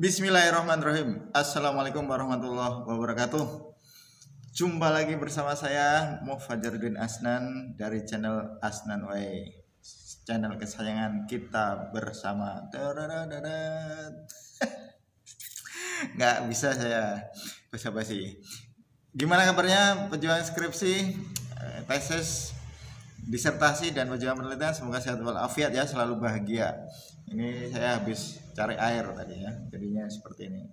Bismillahirrahmanirrahim. Assalamualaikum warahmatullahi wabarakatuh. Jumpa lagi bersama saya Mufajaruddin Asnan dari channel Asnan Way, channel kesayangan kita bersama. Nggak bisa saya basa-basi. Gimana kabarnya pejuang skripsi, tesis, disertasi dan pejuang penelitian? Semoga sehat walafiat ya, selalu bahagia. Ini saya habis cari air tadi ya, jadinya seperti ini.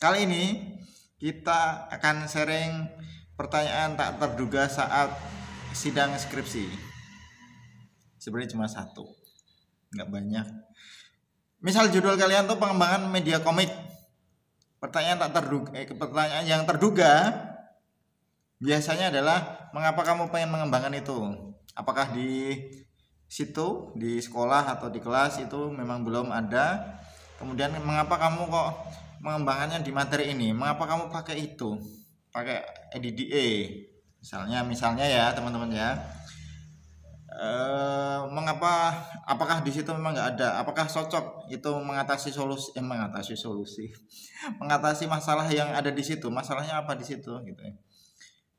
Kali ini kita akan sharing pertanyaan tak terduga saat sidang skripsi. Sebenarnya cuma satu, nggak banyak. Misal judul kalian tuh pengembangan media komik. Pertanyaan yang terduga biasanya adalah mengapa kamu pengen mengembangkan itu? Apakah di situ, di sekolah atau di kelas itu memang belum ada? Kemudian mengapa kamu kok mengembangkannya di materi ini? Mengapa kamu pakai itu? Pakai EDDA misalnya ya teman-teman ya. Mengapa? Apakah di situ memang nggak ada? Apakah cocok itu mengatasi masalah yang ada di situ? Masalahnya apa di situ gitu ya.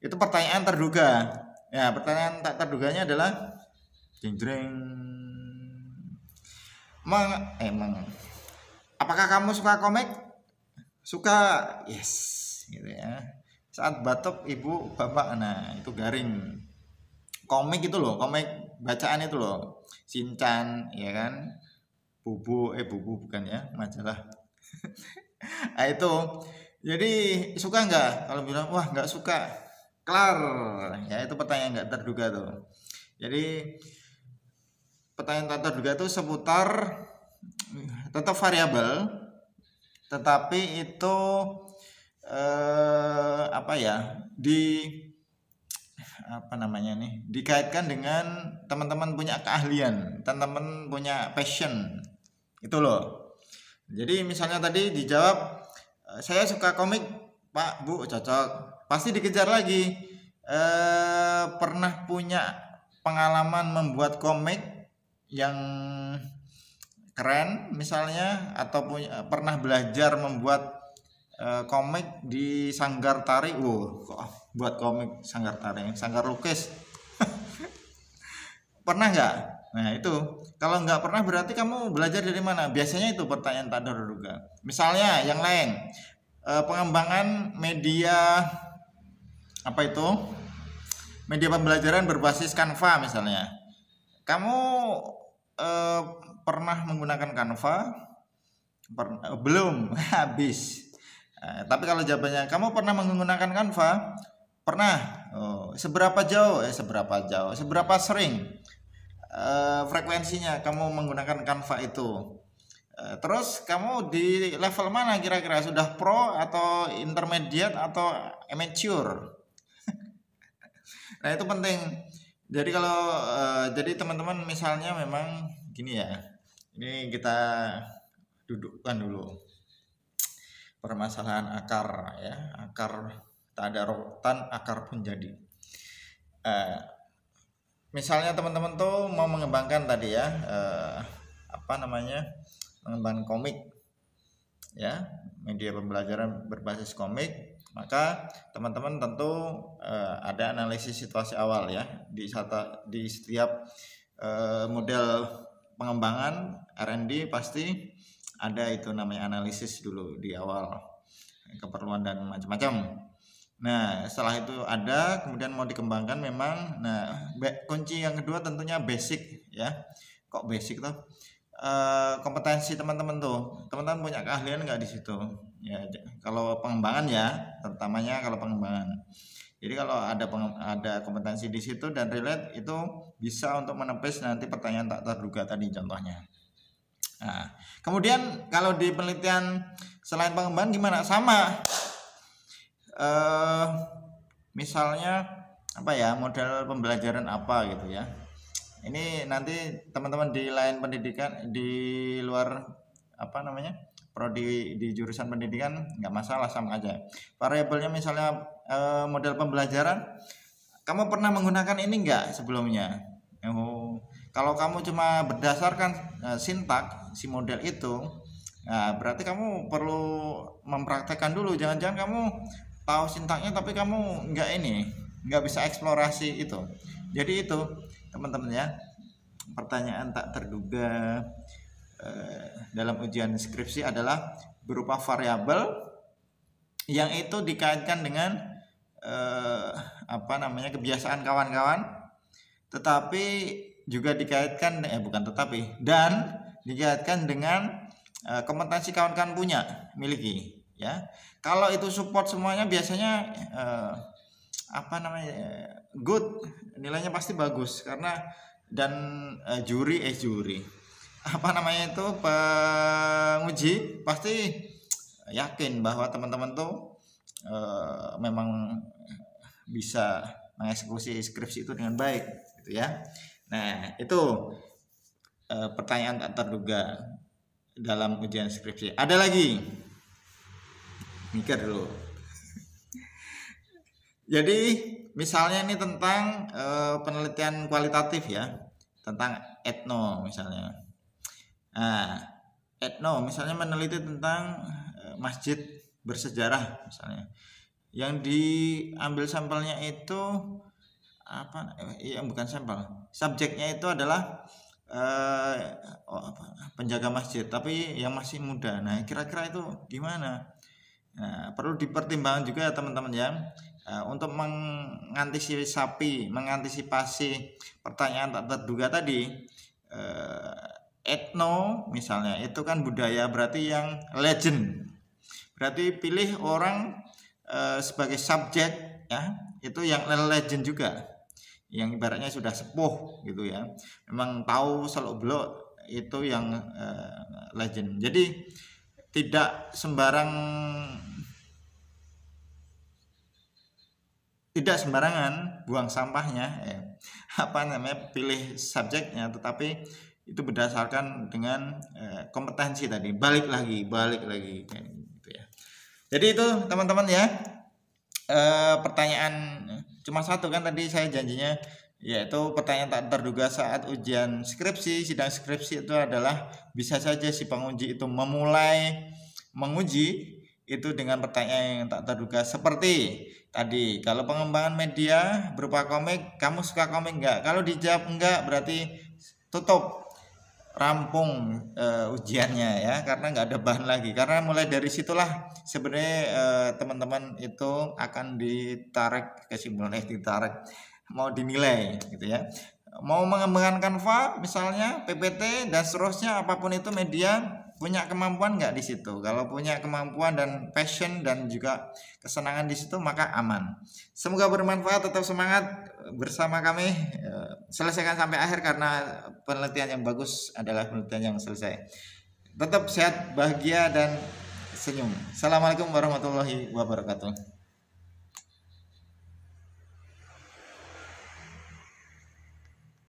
Itu pertanyaan terduga. Ya, pertanyaan tak terduganya adalah apakah kamu suka komik? Suka, yes, gitu ya. Saat batuk ibu bapak, nah itu garing. Komik itu loh, komik bacaan itu loh, Shinchan, ya kan? Bubu bukan ya, majalah. Nah, itu. Jadi suka nggak? Kalau bilang wah nggak suka, kelar ya, itu pertanyaan nggak terduga tuh. Jadi pertanyaan tak terduga itu seputar tetap variabel, tetapi itu dikaitkan dengan teman-teman punya keahlian, teman-teman punya passion itu loh. Jadi misalnya tadi dijawab saya suka komik Pak Bu, cocok. Pasti dikejar lagi, pernah punya pengalaman membuat komik yang keren misalnya, atau pernah belajar membuat komik di sanggar tari. Kok buat komik sanggar tari, sanggar lukis. Pernah nggak? Nah itu, kalau nggak pernah berarti kamu belajar dari mana? Biasanya itu pertanyaan tak terduga. Misalnya yang lain, pengembangan media media pembelajaran berbasis Canva misalnya. Kamu pernah menggunakan Canva? Belum, habis. Tapi kalau jawabannya kamu pernah menggunakan Canva? Pernah. Seberapa jauh? Seberapa sering? Frekuensinya kamu menggunakan Canva itu? Terus kamu di level mana kira-kira? Sudah pro atau intermediate atau amateur? Nah itu penting. Jadi kalau jadi teman-teman misalnya memang gini ya, ini kita dudukkan dulu permasalahan akar ya, akar tak ada rotan akar pun jadi. Misalnya teman-teman tuh mau mengembangkan tadi ya, mengembangkan komik ya, media pembelajaran berbasis komik. Maka teman-teman tentu ada analisis situasi awal ya, di setiap model pengembangan R&D pasti ada itu namanya analisis dulu di awal, keperluan dan macam-macam. Nah setelah itu ada, kemudian mau dikembangkan memang. Nah kunci yang kedua tentunya basic ya. Kok basic tuh? Kompetensi teman-teman tuh, teman-teman punya keahlian nggak di situ ya, kalau pengembangan ya, terutamanya kalau pengembangan. Jadi kalau ada kompetensi di situ dan relate, itu bisa untuk menepis nanti pertanyaan tak terduga tadi contohnya. Nah kemudian kalau di penelitian selain pengembangan gimana? Sama, misalnya model pembelajaran apa gitu ya. Ini nanti teman-teman di lain pendidikan, di luar prodi di jurusan pendidikan nggak masalah, sama aja. Variabelnya misalnya model pembelajaran, kamu pernah menggunakan ini nggak sebelumnya? Kalau kamu cuma berdasarkan sintak si model itu, nah berarti kamu perlu mempraktekkan dulu. Jangan-jangan kamu tahu sintaknya tapi kamu nggak bisa eksplorasi itu. Jadi itu teman-teman ya, pertanyaan tak terduga dalam ujian skripsi adalah berupa variabel yang itu dikaitkan dengan kebiasaan kawan-kawan, tetapi juga dikaitkan dan dikaitkan dengan kompetensi kawan-kawan miliki ya. Kalau itu support semuanya biasanya good, nilainya pasti bagus karena penguji pasti yakin bahwa teman-teman tuh memang bisa mengeksekusi skripsi itu dengan baik gitu ya. Nah, itu pertanyaan tak terduga dalam ujian skripsi. Ada lagi, mikir dulu. Jadi misalnya ini tentang penelitian kualitatif ya, tentang etno misalnya. Nah, etno misalnya meneliti tentang masjid bersejarah misalnya. Yang diambil sampelnya itu bukan sampel. Subjeknya itu adalah penjaga masjid tapi yang masih muda. Nah, kira-kira itu gimana? Nah, perlu dipertimbangkan juga teman-teman ya, untuk mengantisipasi pertanyaan tak terduga tadi. Etno misalnya itu kan budaya, berarti yang legend, berarti pilih orang sebagai subjek ya, itu yang legend juga, yang ibaratnya sudah sepuh gitu ya, memang tahu seluk-beluk, itu yang legend. Jadi tidak sembarangan buang sampahnya pilih subjeknya, tetapi itu berdasarkan dengan kompetensi tadi, balik lagi gitu ya. Jadi itu teman-teman ya, pertanyaan cuma satu kan tadi saya janjinya, yaitu pertanyaan tak terduga saat ujian skripsi, sidang skripsi itu adalah bisa saja si penguji itu memulai menguji itu dengan pertanyaan yang tak terduga seperti tadi, kalau pengembangan media berupa komik, kamu suka komik enggak? Kalau dijawab enggak, berarti tutup, rampung ujiannya ya, karena nggak ada bahan lagi. Karena mulai dari situlah sebenarnya teman-teman itu akan ditarik kesimpulan, mau dinilai gitu ya. Mau mengembangkan Canva misalnya, PPT dan seterusnya, apapun itu media, punya kemampuan nggak di situ? Kalau punya kemampuan dan passion dan juga kesenangan di situ, maka aman. Semoga bermanfaat, tetap semangat bersama kami, selesaikan sampai akhir karena penelitian yang bagus adalah penelitian yang selesai. Tetap sehat, bahagia dan senyum. Assalamualaikum warahmatullahi wabarakatuh.